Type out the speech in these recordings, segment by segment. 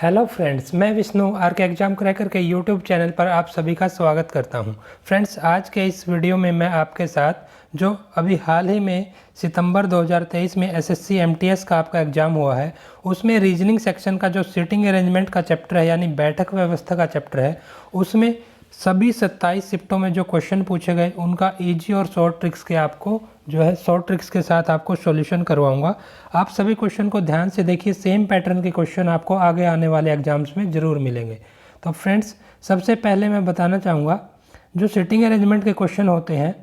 Hello friends, मैं Vishnu are के exam cracker के यूट्यूब चैनल पर आप सभी का स्वागत करता हूं। फ्रेंड्स, आज के इस वीडियो में मैं आपके साथ जो अभी हाल ही में सितंबर 2023 में एसएससी एमटीएस का आपका एग्ज़ाम हुआ है, उसमें रीजनिंग सेक्शन का जो सीटिंग अरेंजमेंट का चैप्टर है यानी बैठक व्यवस्था का चैप्टर है, उसमें सभी 27 शिफ्टों में जो क्वेश्चन पूछे गए उनका ईजी और शॉर्ट ट्रिक्स के आपको जो है शॉर्ट ट्रिक्स के साथ आपको सॉल्यूशन करवाऊंगा। आप सभी क्वेश्चन को ध्यान से देखिए, सेम पैटर्न के क्वेश्चन आपको आगे आने वाले एग्जाम्स में ज़रूर मिलेंगे। तो फ्रेंड्स, सबसे पहले मैं बताना चाहूँगा, जो सिटिंग अरेंजमेंट के क्वेश्चन होते हैं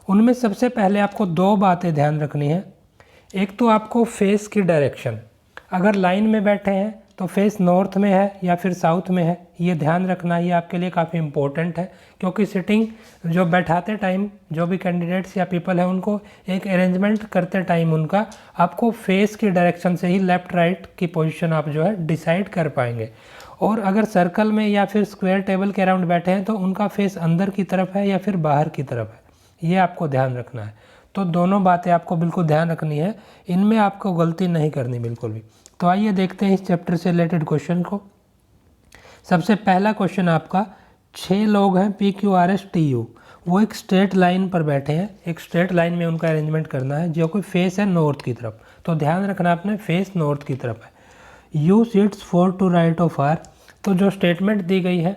उनमें सबसे पहले आपको दो बातें ध्यान रखनी है। एक तो आपको फेस की डायरेक्शन, अगर लाइन में बैठे हैं तो फेस नॉर्थ में है या फिर साउथ में है, ये ध्यान रखना, ये आपके लिए काफ़ी इम्पोर्टेंट है। क्योंकि सिटिंग जो बैठाते टाइम जो भी कैंडिडेट्स या पीपल है उनको एक अरेंजमेंट करते टाइम उनका आपको फेस की डायरेक्शन से ही लेफ़्ट राइट की पोजीशन आप जो है डिसाइड कर पाएंगे। और अगर सर्कल में या फिर स्क्वायर टेबल के अराउंड बैठे हैं तो उनका फेस अंदर की तरफ है या फिर बाहर की तरफ है, ये आपको ध्यान रखना है। तो दोनों बातें आपको बिल्कुल ध्यान रखनी है, इनमें आपको गलती नहीं करनी बिल्कुल भी। तो आइए देखते हैं इस चैप्टर से रिलेटेड क्वेश्चन को। सबसे पहला क्वेश्चन आपका, 6 लोग हैं PQRS TU, वो एक स्ट्रेट लाइन पर बैठे हैं, एक स्ट्रेट लाइन में उनका अरेंजमेंट करना है, जो कोई फेस है नॉर्थ की तरफ। तो ध्यान रखना आपने, फेस नॉर्थ की तरफ है। U sits 4 to right of R, तो जो स्टेटमेंट दी गई है,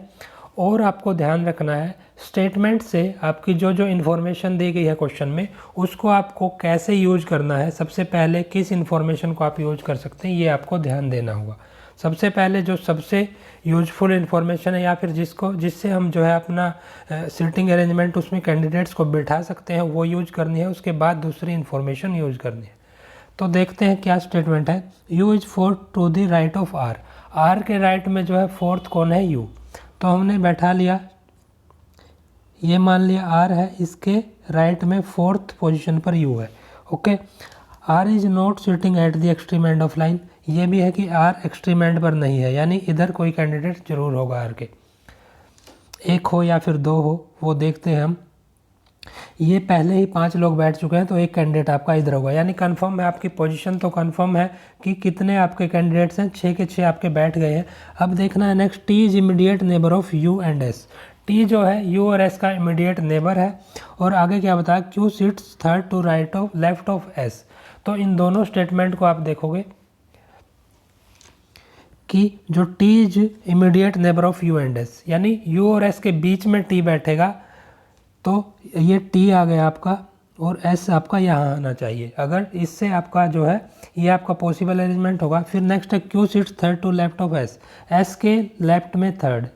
और आपको ध्यान रखना है स्टेटमेंट से आपकी जो जो इन्फॉर्मेशन दी गई है क्वेश्चन में उसको आपको कैसे यूज करना है। सबसे पहले किस इन्फॉर्मेशन को आप यूज कर सकते हैं, ये आपको ध्यान देना होगा। सबसे पहले जो सबसे यूजफुल इन्फॉर्मेशन है या फिर जिससे हम जो है अपना सीटिंग अरेंजमेंट उसमें कैंडिडेट्स को बिठा सकते हैं वो यूज करनी है, उसके बाद दूसरी इन्फॉर्मेशन यूज करनी है। तो देखते हैं क्या स्टेटमेंट है। U is 4 to the right of R, R के राइट में जो है फोर्थ कौन है, यू। तो हमने बैठा लिया, ये मान लिया आर है, इसके राइट में फोर्थ पोजीशन पर यू है। Okay, R is not sitting at the extreme end of line, ये भी है कि आर एक्सट्रीम एंड पर नहीं है, यानी इधर कोई कैंडिडेट जरूर होगा आर के, एक हो या फिर दो हो, वो देखते हैं हम। ये पहले ही 5 लोग बैठ चुके हैं तो एक कैंडिडेट आपका इधर होगा, यानी कंफर्म है आपकी पोजीशन। तो कंफर्म है कि कितने आपके कैंडिडेट्स हैं, 6 के 6 आपके बैठ गए हैं। अब देखना है next, T is immediate neighbour of U and S. T जो है यू और एस का इमीडिएट नेबर है। और आगे क्या बताया, Q sits third to right of left of S. तो इन दोनों स्टेटमेंट को आप देखोगे कि जो T is immediate neighbour of U and S, यानी यू और एस के बीच में टी बैठेगा, तो ये टी आ गया आपका और एस आपका यहाँ आना चाहिए। अगर इससे आपका जो है ये आपका पॉसिबल अरेंजमेंट होगा। फिर नेक्स्ट है Q sits third to left of S, S के लेफ्ट में थर्ड,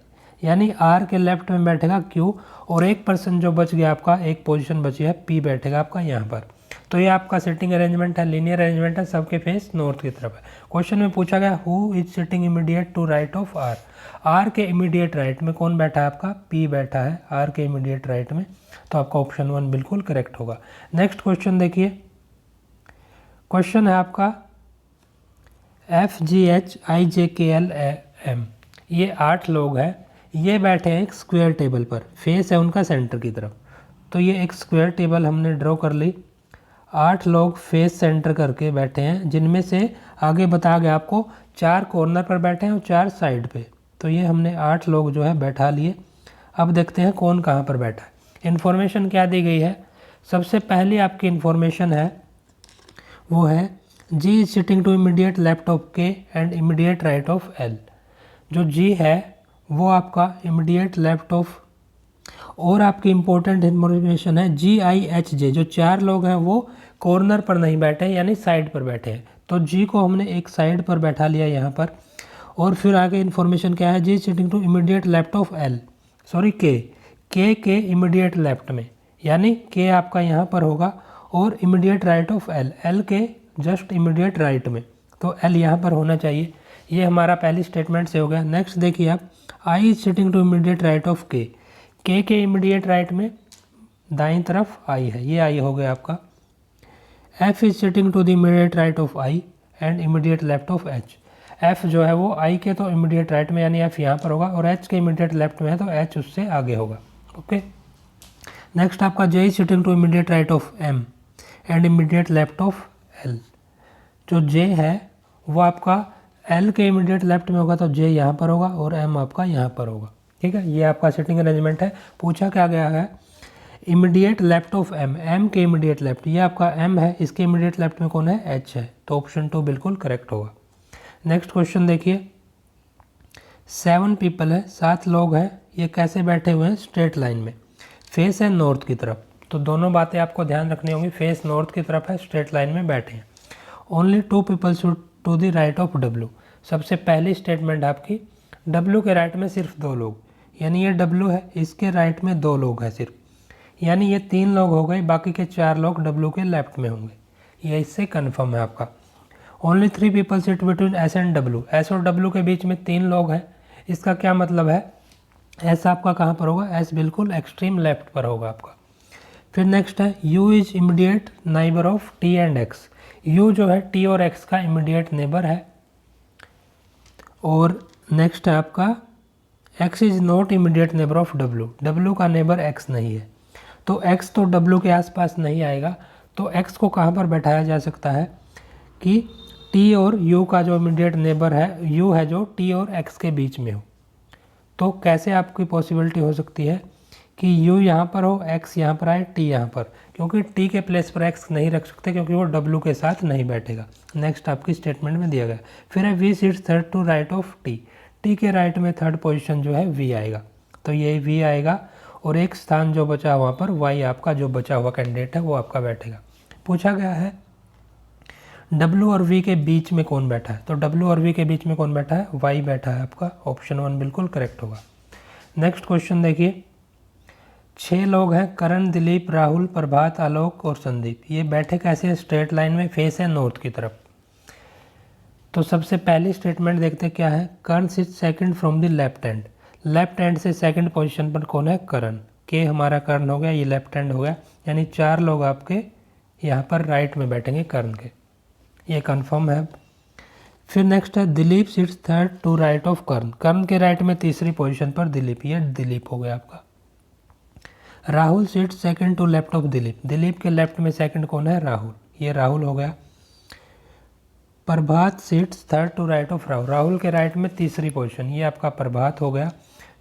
यानी आर के लेफ्ट में बैठेगा क्यू, और एक पर्सन जो बच गया आपका, एक पोजीशन बची है, पी बैठेगा आपका यहाँ पर। तो ये आपका सिटिंग अरेंजमेंट है, लीनियर अरेंजमेंट है, सबके फेस नॉर्थ की तरफ है। क्वेश्चन में पूछा गया who is sitting immediate to right of R, R के इमीडिएट राइट में कौन बैठा है आपका, पी बैठा है आर के इमीडिएट राइट में। तो आपका ऑप्शन 1 बिल्कुल करेक्ट होगा। नेक्स्ट क्वेश्चन देखिए, क्वेश्चन है आपका FGHIJKLM, ये 8 लोग हैं, ये बैठे हैं एक स्क्वायर टेबल पर, फेस है उनका सेंटर की तरफ। तो ये एक स्क्वायर टेबल हमने ड्रॉ कर ली, 8 लोग फेस सेंटर करके बैठे हैं, जिनमें से आगे बताया गया आपको 4 कॉर्नर पर बैठे हैं और 4 साइड पे। तो ये हमने 8 लोग जो है बैठा लिए। अब देखते हैं कौन कहाँ पर बैठा है। इन्फॉर्मेशन क्या दी गई है, सबसे पहली आपकी इन्फॉर्मेशन है वो है G is sitting to immediate left of K and immediate right of L. जो जी है वो आपका इमीडिएट लेफ्ट ऑफ, और आपकी इंपॉर्टेंट इन्फॉर्मेशन है GIHJ, जो 4 लोग हैं वो कॉर्नर पर नहीं बैठे यानी साइड पर बैठे हैं। तो जी को हमने एक साइड पर बैठा लिया यहाँ पर। और फिर आगे इन्फॉर्मेशन क्या है, G sitting to immediate left of L, sorry K immediate left में, यानी के आपका यहाँ पर होगा, और immediate right of L, L के जस्ट इमीडिएट राइट में, तो एल यहाँ पर होना चाहिए। ये हमारा पहली स्टेटमेंट से हो गया। नेक्स्ट देखिए आप, I is sitting to immediate right of K immediate right में दाईं तरफ आई है, ये आई हो गया आपका। F is sitting to the immediate right of I and immediate left of H, F जो है वो आई के तो इमीडिएट राइट में यानी एफ यहाँ पर होगा, और एच के इमीडिएट लेफ्ट में है तो एच उससे आगे होगा। ओके, नेक्स्ट आपका J is sitting to immediate right of M and immediate left of L. जो जे है वो आपका एल के इमीडिएट लेफ्ट में होगा तो जे यहाँ पर होगा और एम आपका यहाँ पर होगा। ठीक है, ये आपका सिटिंग अरेंजमेंट है। पूछा क्या गया है, immediate left of M, M के इमीडिएट लेफ्ट, ये आपका एम है, इसके इमीडिएट लेफ्ट में कौन है, एच है, तो ऑप्शन 2 बिल्कुल करेक्ट होगा। नेक्स्ट क्वेश्चन देखिए, 7 पीपल है, 7 लोग हैं, ये कैसे बैठे हुए हैं, स्ट्रेट लाइन में, फेस है नॉर्थ की तरफ, तो दोनों बातें आपको ध्यान रखनी होंगी, फेस नॉर्थ की तरफ है, स्ट्रेट लाइन में बैठे हैं। Only 2 people should to the right of W, सबसे पहली स्टेटमेंट आपकी, डब्ल्यू के राइट में सिर्फ 2 लोग, यानी ये डब्ल्यू है, इसके राइट में 2 लोग हैं सिर्फ, यानी ये 3 लोग हो गए, बाकी के 4 लोग डब्ल्यू के लेफ्ट में होंगे, ये इससे कन्फर्म है आपका। Only 3 people sit between S and W, S और डब्ल्यू के बीच में 3 लोग हैं, इसका क्या मतलब है, एस आपका कहाँ पर होगा, एस बिल्कुल एक्सट्रीम लेफ्ट पर होगा आपका। फिर नेक्स्ट है, U is immediate neighbour of T and x, you जो है टी और एक्स का इमीडिएट नेबर है। और नेक्स्ट है आपका, x is not immediate neighbour of W, W का नेबर एक्स नहीं है, तो एक्स तो डब्ल्यू के आसपास नहीं आएगा, तो एक्स को कहाँ पर बैठाया जा सकता है कि टी और यू का जो इमीडिएट नेबर है, यू है जो टी और एक्स के बीच में हो। तो कैसे आपकी पॉसिबिलिटी हो सकती है कि यू यहाँ पर हो, एक्स यहाँ पर आए, टी यहाँ पर, क्योंकि टी के प्लेस पर एक्स नहीं रख सकते क्योंकि वो डब्ल्यू के साथ नहीं बैठेगा। नेक्स्ट आपकी स्टेटमेंट में दिया गया। फिर है V sits third to right of T, T के राइट में थर्ड पोजीशन जो है वी आएगा, तो ये वी आएगा और एक स्थान जो बचा वहाँ पर वाई आपका जो बचा हुआ कैंडिडेट है वो आपका बैठेगा। पूछा गया है W और V के बीच में कौन बैठा है, तो W और V के बीच में कौन बैठा है, Y बैठा है आपका, ऑप्शन 1 बिल्कुल करेक्ट होगा। नेक्स्ट क्वेश्चन देखिए, 6 लोग हैं, करण, दिलीप, राहुल, प्रभात, आलोक और संदीप, ये बैठे कैसे हैं, स्ट्रेट लाइन में, फेस है नॉर्थ की तरफ। तो सबसे पहली स्टेटमेंट देखते क्या है, Karan sit second from the left hand, left hand से सेकंड पोजीशन पर कौन है, करण, के हमारा कर्ण हो गया, ये लेफ्ट हैंड हो गया, यानी 4 लोग आपके यहाँ पर राइट में बैठेंगे कर्ण के, ये कंफर्म है। फिर नेक्स्ट है, Dilip sits third to right of Karna, Karna के राइट में तीसरी पोजीशन पर दिलीप, ये दिलीप हो गया आपका। Rahul sits second to left of Dilip, Dilip के लेफ्ट में सेकंड कौन है, राहुल, ये राहुल हो गया। Prabhat sits third to right of Rahul, Rahul के राइट में तीसरी पोजीशन, ये आपका प्रभात हो गया।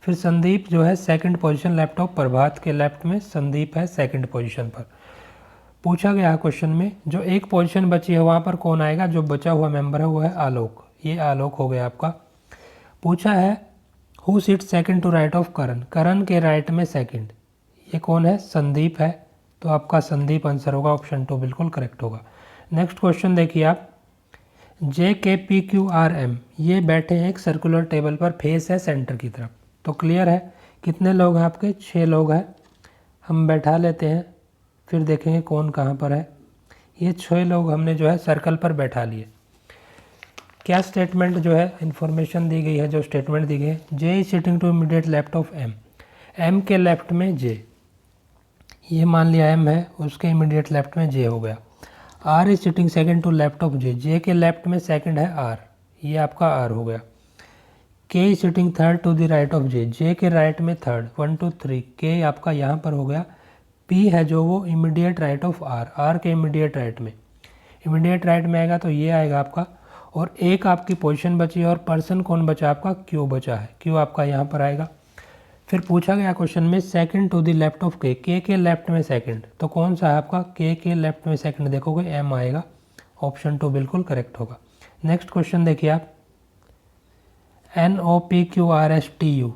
फिर संदीप जो है सेकंड पोजीशन लेफ्ट ऑफ प्रभात के लेफ्ट में संदीप है सेकंड पोजीशन पर। पूछा गया है क्वेश्चन में, जो एक पोजीशन बची है वहाँ पर कौन आएगा, जो बचा हुआ मेंबर है वो है आलोक, ये आलोक हो गया आपका। पूछा है who seat second to right of Karan, Karan के राइट में सेकंड, ये कौन है, संदीप है, तो आपका संदीप आंसर होगा, ऑप्शन 2 बिल्कुल करेक्ट होगा। नेक्स्ट क्वेश्चन देखिए आप, जे के पी क्यू आर एम, ये बैठे हैं एक सर्कुलर टेबल पर, फेस है सेंटर की तरफ, तो क्लियर है कितने लोग हैं आपके, 6 लोग हैं, हम बैठा लेते हैं, फिर देखेंगे कौन कहाँ पर है। ये 6 लोग हमने जो है सर्कल पर बैठा लिए। क्या स्टेटमेंट जो है इन्फॉर्मेशन दी गई है, जो स्टेटमेंट दी गई है, J is sitting to immediate left of M, M के लेफ्ट में जे, ये मान लिया एम है, उसके इमीडिएट लेफ्ट में जे हो गया। R is sitting second to left of J, J के लेफ्ट में सेकंड है आर, ये आपका आर हो गया। K is sitting third to the right of J, J के राइट में थर्ड, 1 2 3, के आपका यहाँ पर हो गया। पी है जो वो immediate right of R, R के इमीडिएट राइट में, इमीडिएट राइट में आएगा तो ये आएगा आपका। और एक आपकी पोजीशन बची और पर्सन कौन बचा आपका, क्यू बचा है, क्यू आपका यहाँ पर आएगा। फिर पूछा गया क्वेश्चन में second to the left of K K left में सेकंड, तो कौन सा है आपका, के लेफ्ट में सेकंड देखोगे एम आएगा, ऑप्शन 2 बिल्कुल करेक्ट होगा। नेक्स्ट क्वेश्चन देखिए आप, NOPQRSTU,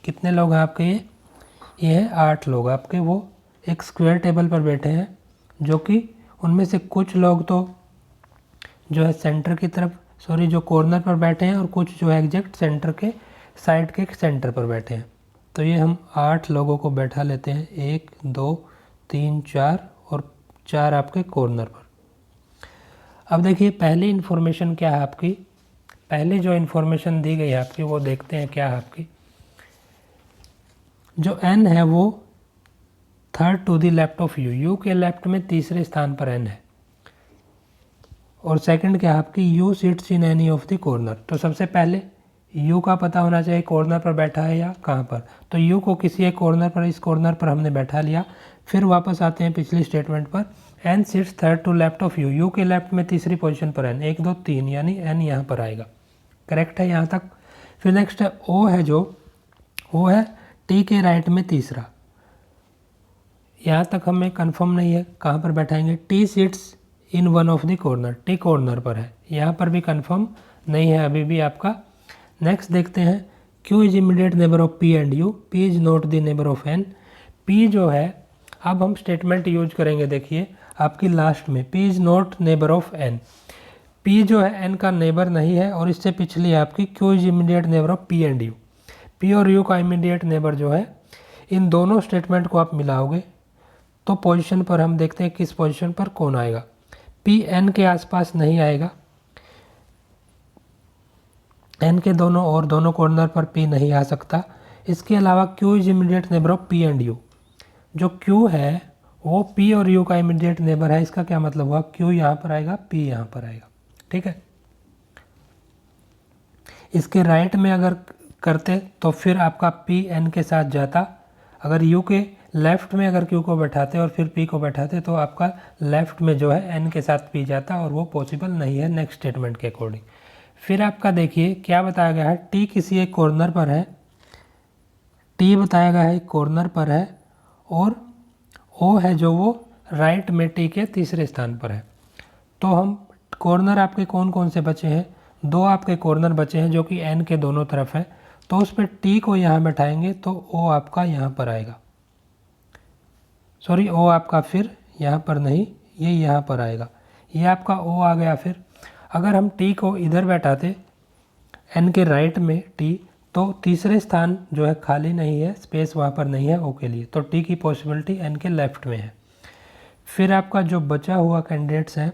कितने लोग हैं आपके, ये है 8 लोग आपके, वो एक स्क्वायर टेबल पर बैठे हैं, जो कि उनमें से कुछ लोग तो जो है सेंटर की तरफ, सॉरी जो कॉर्नर पर बैठे हैं, और कुछ जो है एग्जैक्ट सेंटर के साइड के सेंटर पर बैठे हैं। तो ये हम 8 लोगों को बैठा लेते हैं, 1 2 3 4 और 4 आपके कॉर्नर पर। अब देखिए पहली इन्फॉर्मेशन क्या है आपकी, पहली जो इन्फॉर्मेशन दी गई है आपकी वो देखते हैं क्या है आपकी। जो n है वो third to the left of U, U के लेफ्ट में तीसरे स्थान पर n है, और सेकंड क्या है आपकी, you seats in any of the corner. तो सबसे पहले यू का पता होना चाहिए कॉर्नर पर बैठा है या कहाँ पर, तो यू को किसी एक कॉर्नर पर, इस कॉर्नर पर हमने बैठा लिया। फिर वापस आते हैं पिछली स्टेटमेंट पर, N sits third to left of U, U के लेफ्ट में तीसरी पोजीशन पर एन, 1 2 3, यानी एन यहाँ पर आएगा, करेक्ट है यहाँ तक। फिर नेक्स्ट है ओ है जो, वो है टी के राइट में तीसरा, यहाँ तक हमें कंफर्म नहीं है कहाँ पर बैठाएंगे। T sits in one of the corner, T corner पर है, यहाँ पर भी कंफर्म नहीं है अभी भी आपका। नेक्स्ट देखते हैं Q is immediate neighbour of P and U, P is not the neighbour of N। P जो है, अब हम स्टेटमेंट यूज करेंगे, देखिए आपकी लास्ट में P is not neighbour of N। P जो है N का नेबर नहीं है, और इससे पिछली आपकी Q is immediate neighbour of P and U। P और U का इमीडिएट नेबर जो है, इन दोनों स्टेटमेंट को आप मिलाओगे तो पोजीशन पर हम देखते हैं किस पोजीशन पर कौन आएगा। P N के आसपास नहीं आएगा, N के दोनों और दोनों कॉर्नर पर P नहीं आ सकता। इसके अलावा Q is immediate neighbour of P and U, जो Q है वो P और U का इमीडिएट नेबर है। इसका क्या मतलब हुआ, Q यहाँ पर आएगा, P यहाँ पर आएगा, ठीक है। इसके राइट में अगर करते तो फिर आपका P N के साथ जाता, अगर U के लेफ्ट में अगर Q को बैठाते और फिर P को बैठाते तो आपका लेफ्ट में जो है N के साथ P जाता, और वो पॉसिबल नहीं है नेक्स्ट स्टेटमेंट के अकॉर्डिंग। फिर आपका देखिए क्या बताया गया है, T किसी एक कॉर्नर पर है, T बताया गया है कॉर्नर पर है, और O है जो वो राइट में T के तीसरे स्थान पर है। तो हम कॉर्नर आपके कौन कौन से बचे हैं, दो आपके कॉर्नर बचे हैं जो कि N के दोनों तरफ है, तो उस पर T को यहाँ बैठाएंगे तो O आपका यहाँ पर आएगा, सॉरी O आपका फिर यहाँ पर नहीं, ये यहाँ पर आएगा, ये आपका O आ गया। फिर अगर हम T को इधर बैठाते N के राइट में T, तो तीसरे स्थान जो है खाली नहीं है, स्पेस वहाँ पर नहीं है O के लिए, तो T की पॉसिबिलिटी N के लेफ्ट में है। फिर आपका जो बचा हुआ कैंडिडेट्स है,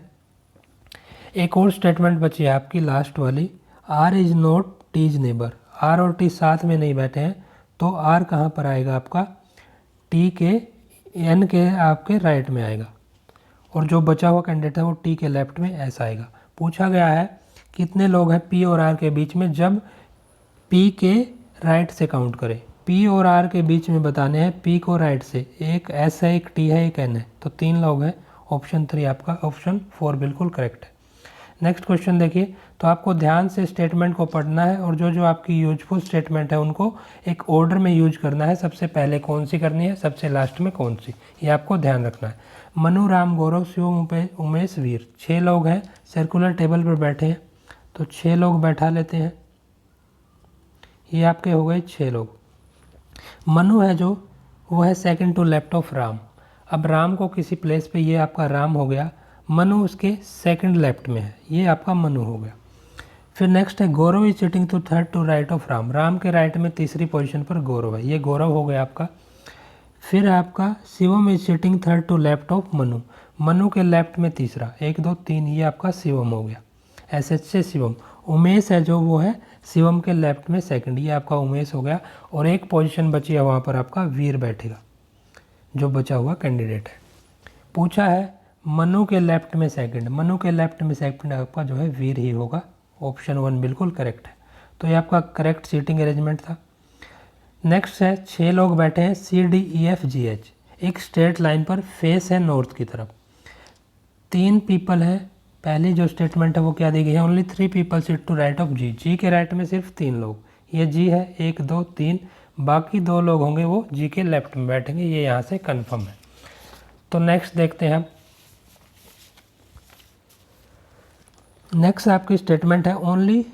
एक और स्टेटमेंट बची है आपकी लास्ट वाली, R is not T's neighbour. R और T साथ में नहीं बैठे हैं, तो R कहाँ पर आएगा आपका, T के N के आपके राइट में आएगा, और जो बचा हुआ कैंडिडेट है वो T के लेफ्ट में ऐसा आएगा। पूछा गया है कितने लोग हैं P और R के बीच में, जब P के राइट से काउंट करें। P और R के बीच में बताने हैं, P को राइट से, एक S है, एक T है, एक N है, तो 3 लोग हैं। ऑप्शन 3 आपका, ऑप्शन 4 बिल्कुल करेक्ट है। नेक्स्ट क्वेश्चन देखिए, तो आपको ध्यान से स्टेटमेंट को पढ़ना है, और जो जो आपकी यूजफुल स्टेटमेंट है उनको एक ऑर्डर में यूज करना है, सबसे पहले कौन सी करनी है, सबसे लास्ट में कौन सी, ये आपको ध्यान रखना है। मनु, राम, गौरव, शिवम, उमेश, वीर, 6 लोग हैं, सर्कुलर टेबल पर बैठे हैं, तो 6 लोग बैठा लेते हैं, ये आपके हो गए 6 लोग। मनु है जो, वो है second to left of Ram. अब राम को किसी प्लेस पे, ये आपका राम हो गया, मनु उसके सेकंड लेफ्ट में है, ये आपका मनु हो गया। फिर नेक्स्ट है Gaurav is sitting to third to right of Ram. Ram के राइट में तीसरी पोजीशन पर गौरव है, ये गौरव हो गया आपका। फिर आपका Shivam is sitting third to left of Manu. Manu के लेफ्ट में तीसरा, 1 2 3, ये आपका शिवम हो गया, ऐसे से शिवम। उमेश है जो, वो है शिवम के लेफ्ट में सेकंड, ये आपका उमेश हो गया। और एक पोजीशन बची है वहाँ पर आपका वीर बैठेगा, जो बचा हुआ कैंडिडेट है। पूछा है मनु के लेफ्ट में सेकंड, मनु के लेफ्ट में सेकंड आपका जो है वीर ही होगा, ऑप्शन 1 बिल्कुल करेक्ट है। तो ये आपका करेक्ट सीटिंग अरेंजमेंट था। नेक्स्ट है 6 लोग बैठे हैं CDEFGH, एक स्ट्रेट लाइन पर, फेस है नॉर्थ की तरफ, 3 पीपल हैं। पहली जो स्टेटमेंट है वो क्या दी गई है, only 3 people sit to right of G। G के राइट में सिर्फ 3 लोग, ये G है, 1 2 3, बाकी 2 लोग होंगे वो G के लेफ्ट में बैठेंगे, ये यहाँ से कन्फर्म है। तो नेक्स्ट देखते हैं हम, नेक्स्ट आपकी स्टेटमेंट है only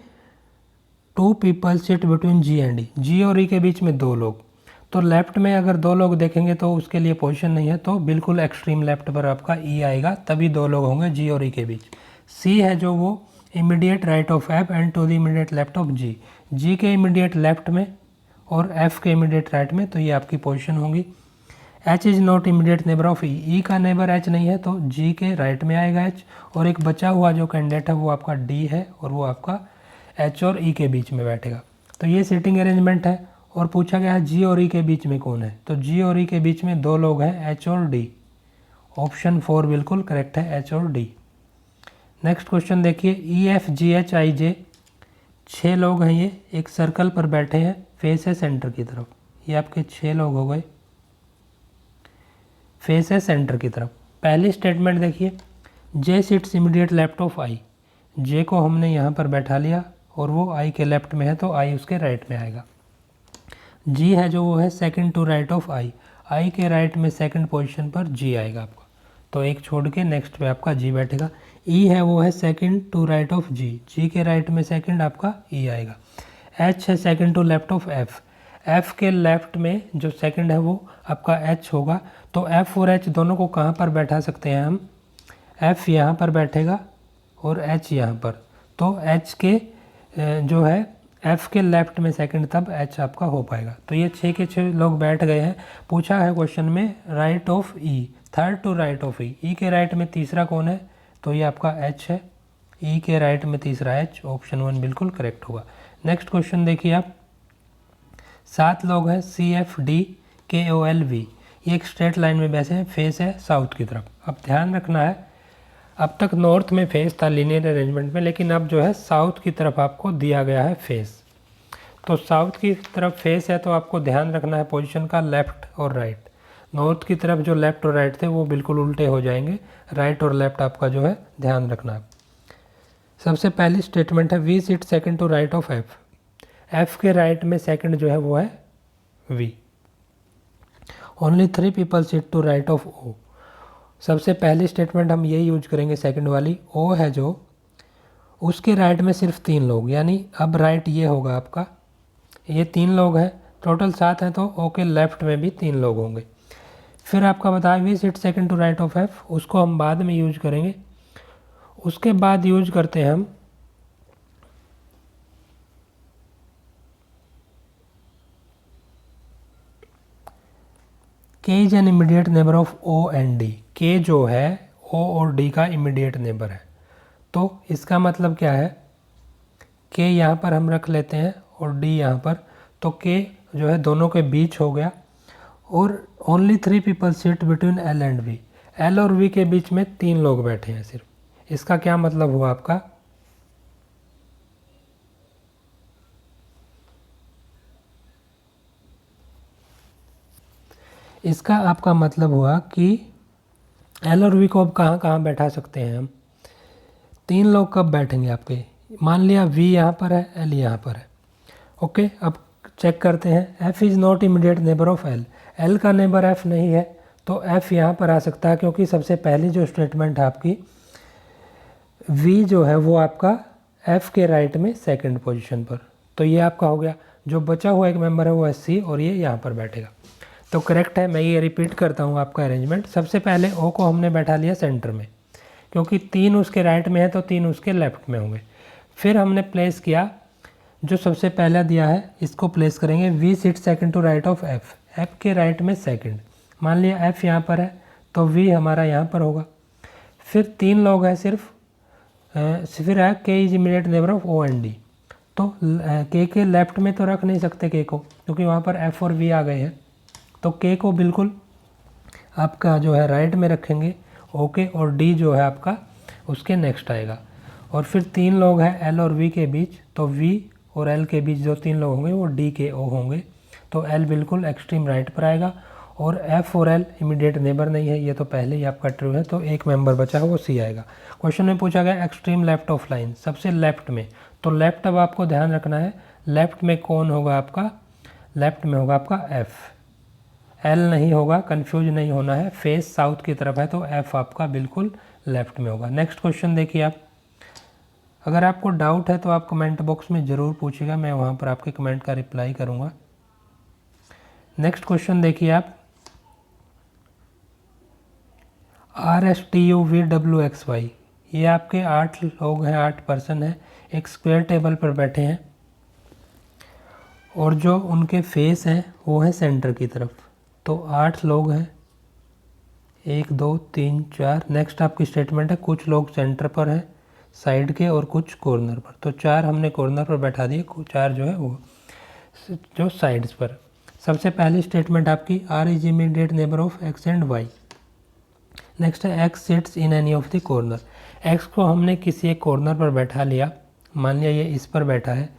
2 people sit between G and E। G और E के बीच में 2 लोग, तो लेफ्ट में अगर 2 लोग देखेंगे तो उसके लिए पोजीशन नहीं है, तो बिल्कुल एक्सट्रीम लेफ्ट पर आपका E आएगा, तभी 2 लोग होंगे G और E के बीच। C है जो, वो immediate right of F and to the immediate left of G। G के इमीडिएट लेफ्ट में और F के इमीडिएट राइट में, तो ये आपकी पोजीशन होगी। H is not immediate neighbour of E। E का नेबर H नहीं है, तो G के राइट में आएगा H। और एक बचा हुआ जो कैंडिडेट है वो आपका D है, और वो आपका H और E के बीच में बैठेगा। तो ये सीटिंग अरेंजमेंट है। और पूछा गया है G और E के बीच में कौन है, तो G और E के बीच में 2 लोग हैं, H और D। ऑप्शन 4 बिल्कुल करेक्ट है, H और D। नेक्स्ट क्वेश्चन देखिए, EFGHIJ 6 लोग हैं, ये एक सर्कल पर बैठे हैं, फेस है सेंटर की तरफ, ये आपके 6 लोग हो गए, फेस है सेंटर की तरफ। पहली स्टेटमेंट देखिए, J sits immediate left of I। J को हमने यहाँ पर बैठा लिया और वो आई के लेफ्ट में है तो आई उसके राइट में आएगा। जी है जो वो है second to right of I के राइट में सेकंड पोजीशन पर जी आएगा आपका, तो एक छोड़ के नेक्स्ट पे आपका जी बैठेगा। ई है वो है second to right of G के राइट में सेकंड आपका ई आएगा। एच है second to left of F के लेफ्ट में जो सेकंड है वो आपका एच होगा। तो एफ और एच दोनों को कहाँ पर बैठा सकते हैं हम, एफ यहाँ पर बैठेगा और एच यहाँ पर, तो एच के जो है एफ के लेफ्ट में सेकंड तब एच आपका हो पाएगा। तो ये 6 के 6 लोग बैठ गए हैं। पूछा है क्वेश्चन में right of E, third to right of E के राइट में तीसरा कौन है, तो ये आपका एच है, ई के राइट में तीसरा एच, ऑप्शन 1 बिल्कुल करेक्ट होगा। नेक्स्ट क्वेश्चन देखिए आप, 7 लोग हैं, सी एफ डी के ओ एल वी, ये एक स्ट्रेट लाइन में बैठे हैं, फेस है साउथ की तरफ। अब ध्यान रखना है, अब तक नॉर्थ में फेस था लीनियर अरेंजमेंट में, लेकिन अब जो है साउथ की तरफ आपको दिया गया है फेस। तो साउथ की तरफ फेस है तो आपको ध्यान रखना है पोजीशन का लेफ़्ट और राइट। नॉर्थ की तरफ जो लेफ़्ट और राइट थे वो बिल्कुल उल्टे हो जाएंगे, राइट और लेफ़्ट आपका जो है ध्यान रखना है। सबसे पहली स्टेटमेंट है V sit second to right of F, F के राइट में सेकंड जो है वो है V. Only 3 people sit to right of O, सबसे पहली स्टेटमेंट हम यही यूज करेंगे सेकंड वाली। ओ है जो उसके राइट में सिर्फ 3 लोग, यानी अब राइट ये होगा आपका, ये 3 लोग हैं, टोटल 7 हैं, तो ओ के लेफ्ट में भी 3 लोग होंगे। फिर आपका बताया V sit second to right of F, उसको हम बाद में यूज करेंगे। उसके बाद यूज करते हैं हम K is an immediate neighbour of O and D, K जो है ओ और डी का इमीडिएट नेबर है। तो इसका मतलब क्या है, के यहाँ पर हम रख लेते हैं और डी यहाँ पर, तो के जो है दोनों के बीच हो गया। और only 3 people sit between L and V, L और वी के बीच में 3 लोग बैठे हैं सिर्फ। इसका क्या मतलब हुआ आपका, इसका आपका मतलब हुआ कि एल और वी को अब कहाँ कहाँ बैठा सकते हैं हम, 3 लोग कब बैठेंगे आपके, मान लिया वी यहाँ पर है, एल यहाँ पर है। ओके, अब चेक करते हैं, F is not immediate neighbour of L, L का नेबर एफ नहीं है, तो एफ यहाँ पर आ सकता है, क्योंकि सबसे पहली जो स्टेटमेंट है आपकी वी जो है वो आपका एफ के राइट में सेकंड पोजीशन पर, तो ये आपका हो गया। जो बचा हुआ एक मेंबर है वो है सी, और ये यहाँ पर बैठेगा, तो करेक्ट है। मैं ये रिपीट करता हूँ आपका अरेंजमेंट। सबसे पहले ओ को हमने बैठा लिया सेंटर में, क्योंकि 3 उसके राइट में है तो 3 उसके लेफ्ट में होंगे। फिर हमने प्लेस किया, जो सबसे पहला दिया है इसको प्लेस करेंगे, V sit second to right of F, F के राइट में सेकंड। मान लिया एफ यहाँ पर है तो वी हमारा यहाँ पर होगा। फिर 3 लोग हैं सिर्फ, फिर है K is immediate neighbour of O and D, तो के लेफ्ट में तो रख नहीं सकते के को, क्योंकि वहाँ पर एफ और वी आ गए हैं, तो के को बिल्कुल आपका जो है राइट में रखेंगे, ओके, और डी जो है आपका उसके नेक्स्ट आएगा। और फिर 3 लोग हैं एल और वी के बीच, तो वी और एल के बीच जो 3 लोग होंगे वो डी के ओ होंगे, तो एल बिल्कुल एक्सट्रीम राइट पर आएगा। और एफ और एल इमीडिएट नेबर नहीं है, ये तो पहले ही आपका ट्रू है, तो एक मेंबर बचा है वो सी आएगा। क्वेश्चन में पूछा गया एक्सट्रीम लेफ्ट ऑफ लाइन, सबसे लेफ्ट में, तो लेफ्ट अब आपको ध्यान रखना है, लेफ्ट में कौन होगा आपका, लेफ्ट में होगा आपका एफ, एल नहीं होगा, कंफ्यूज नहीं होना है, फेस साउथ की तरफ है तो एफ आपका बिल्कुल लेफ्ट में होगा। नेक्स्ट क्वेश्चन देखिए आप, अगर आपको डाउट है तो आप कमेंट बॉक्स में ज़रूर पूछिएगा, मैं वहाँ पर आपके कमेंट का रिप्लाई करूँगा। नेक्स्ट क्वेश्चन देखिए आप, R S T U V W X Y, ये आपके 8 लोग हैं, 8 पर्सन हैं, एक स्क्वायर टेबल पर बैठे हैं, और जो उनके फेस हैं वो है सेंटर की तरफ, तो 8 लोग हैं, 1 2 3 4। नेक्स्ट आपकी स्टेटमेंट है कुछ लोग सेंटर पर हैं साइड के और कुछ कॉर्नर पर, तो 4 हमने कॉर्नर पर बैठा दिए, 4 जो है वो जो साइड्स पर। सबसे पहली स्टेटमेंट आपकी R is immediate neighbour of X and Y. Next है X sits in any of the corner, X को हमने किसी एक कॉर्नर पर बैठा लिया, मान लिया ये इस पर बैठा है।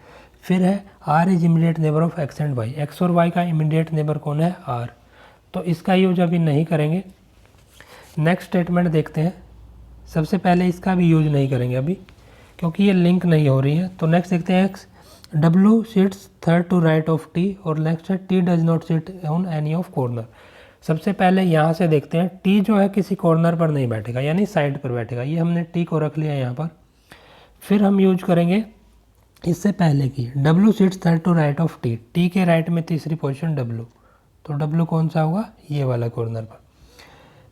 फिर है R is immediate neighbour of X and Y, X और वाई का इमीडिएट नेबर कौन है, आर, तो इसका यूज अभी नहीं करेंगे। नेक्स्ट स्टेटमेंट देखते हैं, सबसे पहले इसका भी यूज नहीं करेंगे अभी, क्योंकि ये लिंक नहीं हो रही है। तो नेक्स्ट देखते हैं X, W sits third to right of T, और नेक्स्ट है T does not sit on any of corner. सबसे पहले यहाँ से देखते हैं, टी जो है किसी कॉर्नर पर नहीं बैठेगा, यानी साइड पर बैठेगा। ये हमने टी को रख लिया यहाँ पर। फिर हम यूज करेंगे इससे पहले की, W sits third to right of T, T के राइट में तीसरी पोजीशन डब्ल्यू, तो डब्ल्यू कौन सा होगा, ये वाला कॉर्नर पर।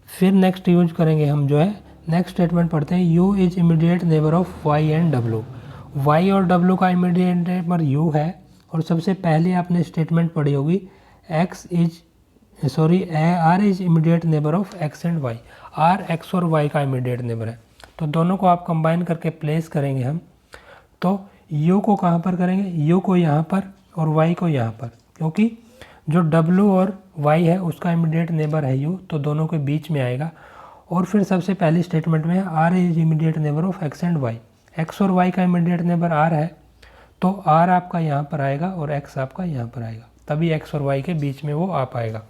फिर नेक्स्ट यूज करेंगे हम जो है, नेक्स्ट स्टेटमेंट पढ़ते हैं, U is immediate neighbour of Y and W. Y और डब्ल्यू का इमीडिएट नेबर यू है, और सबसे पहले आपने स्टेटमेंट पढ़ी होगी, R is immediate neighbour of X and Y. R X और वाई का इमीडिएट नेबर है, तो दोनों को आप कंबाइन करके प्लेस करेंगे हम। तो u को कहाँ पर करेंगे, u को यहाँ पर और y को यहाँ पर, क्योंकि जो w और y है उसका इमीडिएट नेबर है u, तो दोनों के बीच में आएगा। और फिर सबसे पहली स्टेटमेंट में r is immediate neighbour of x and y, x और y का इमीडिएट नेबर r है, तो r आपका यहाँ पर आएगा और x आपका यहाँ पर आएगा, तभी x और y के बीच में वो आ पाएगा।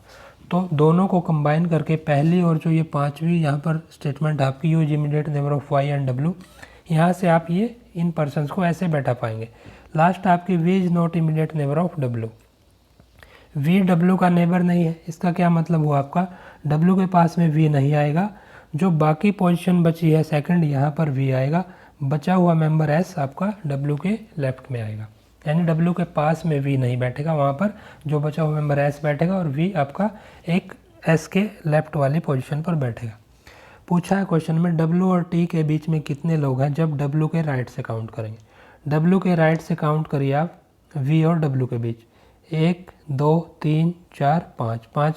तो दोनों को कंबाइन करके पहली और जो ये पांचवी यहाँ पर स्टेटमेंट आपकी, u is immediate neighbour of y and w, यहाँ से आप ये इन पर्सन्स को ऐसे बैठा पाएंगे। लास्ट आपकी v is not immediate neighbour of w, v w का नेबर नहीं है। इसका क्या मतलब हुआ, आपका w के पास में v नहीं आएगा, जो बाकी पोजीशन बची है सेकंड, यहाँ पर v आएगा, बचा हुआ मेंबर s आपका w के लेफ्ट में आएगा, यानी w के पास में v नहीं बैठेगा, वहाँ पर जो बचा हुआ मेंबर s बैठेगा और v आपका एक s के लेफ्ट वाली पोजीशन पर बैठेगा। पूछा है क्वेश्चन में, W और T के बीच में कितने लोग हैं जब W के राइट से काउंट करेंगे। W के राइट से काउंट करिए आप V और W के बीच, 1 2 3 4 5, 5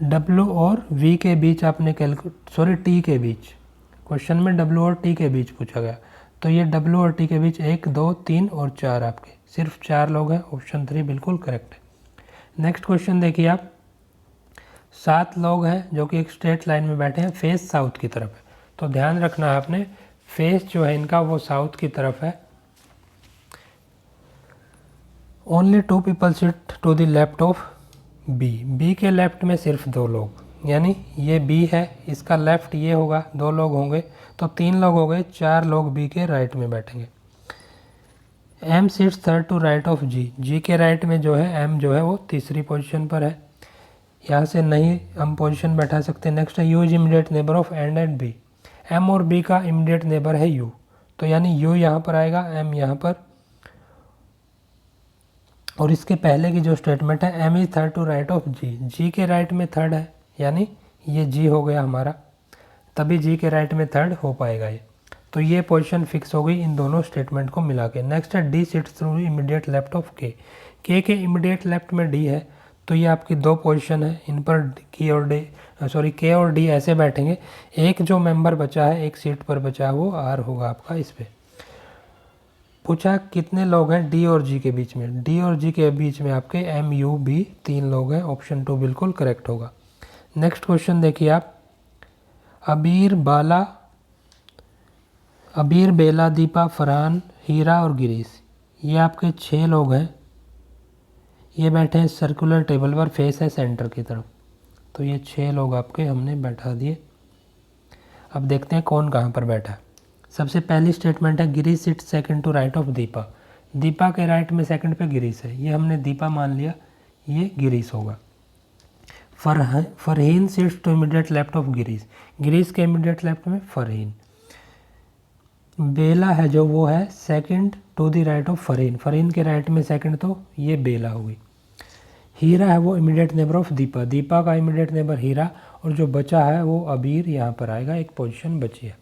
W और V के बीच आपने T के बीच, क्वेश्चन में W और T के बीच पूछा गया, तो ये W और T के बीच 1 2 3 और 4 आपके सिर्फ 4 लोग हैं, ऑप्शन 3 बिल्कुल करेक्ट है। नेक्स्ट क्वेश्चन देखिए आप, 7 लोग हैं जो कि एक स्ट्रेट लाइन में बैठे हैं, फेस साउथ की तरफ है, तो ध्यान रखना आपने, फेस जो है इनका वो साउथ की तरफ है। Only 2 people sit to the left of B, B के लेफ्ट में सिर्फ 2 लोग, यानी ये बी है, इसका लेफ्ट ये होगा, 2 लोग होंगे, तो 3 लोग हो गए, 4 लोग बी के राइट में बैठेंगे। M sits third to right of G, G के राइट में जो है एम जो है वो तीसरी पोजीशन पर है, यहाँ से नहीं हम पोजीशन बैठा सकते। नेक्स्ट है U is immediate neighbour of and and B, M और बी का इमीडिएट नेबर है यू, तो यानी यू यहाँ पर आएगा, एम यहाँ पर, और इसके पहले की जो स्टेटमेंट है, M is third to right of G, G के राइट में थर्ड है, यानी ये जी हो गया हमारा, तभी जी के राइट में थर्ड हो पाएगा ये, तो ये पोजीशन फिक्स हो गई इन दोनों स्टेटमेंट को मिला के। नेक्स्ट है D sits through immediate left of K, K immediate left में डी है, तो ये आपकी 2 पोजीशन है, इन पर के और डी ऐसे बैठेंगे, एक जो मेंबर बचा है एक सीट पर बचा है वो आर होगा आपका इस पे। पूछा कितने लोग हैं डी और जी के बीच में, डी और जी के बीच में आपके एम यू बी 3 लोग हैं, ऑप्शन 2 बिल्कुल करेक्ट होगा। नेक्स्ट क्वेश्चन देखिए आप, अबीर बेला दीपा फरहान हीरा और गिरीश, ये आपके 6 लोग हैं, ये बैठे हैं सर्कुलर टेबल पर, फेस है सेंटर की तरफ, तो ये 6 लोग आपके हमने बैठा दिए। अब देखते हैं कौन कहाँ पर बैठा है। सबसे पहली स्टेटमेंट है Girish sit second to right of Deepa, Deepa के राइट में सेकंड पे गिरीश है, ये हमने दीपा मान लिया, ये गिरीश होगा। Farheen sits to immediate left of Girish, Girish के इमीडिएट लेफ्ट में फरहीन। बेला है जो वो है second to the right of Farheen, Farheen के राइट में सेकंड, तो ये बेला होगी। हीरा है वो immediate neighbour of Deepa, Deepa का इमीडिएट नेबर हीरा, और जो बचा है वो अबीर यहाँ पर आएगा, एक पोजीशन बची है।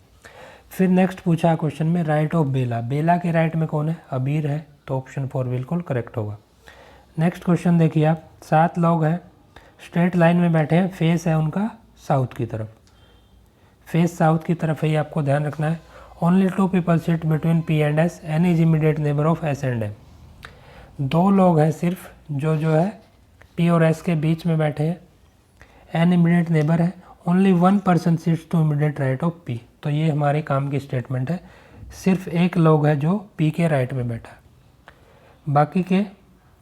फिर नेक्स्ट पूछा है क्वेश्चन में राइट ऑफ बेला, बेला के राइट में कौन है, अबीर है, तो ऑप्शन 4 बिल्कुल करेक्ट होगा। नेक्स्ट क्वेश्चन देखिए आप, 7 लोग हैं स्ट्रेट लाइन में बैठे हैं, फेस है उनका साउथ की तरफ, फेस साउथ की तरफ है, ये आपको ध्यान रखना है। Only 2 people sit between P and S, N is immediate neighbour of S and M, 2 लोग हैं सिर्फ जो है पी और एस के बीच में बैठे हैं, एन इमीडिएट नेबर है। Only 1 person sits to immediate right of P, तो ये हमारे काम की स्टेटमेंट है, सिर्फ 1 लोग है जो पी के राइट में बैठा है, बाकी के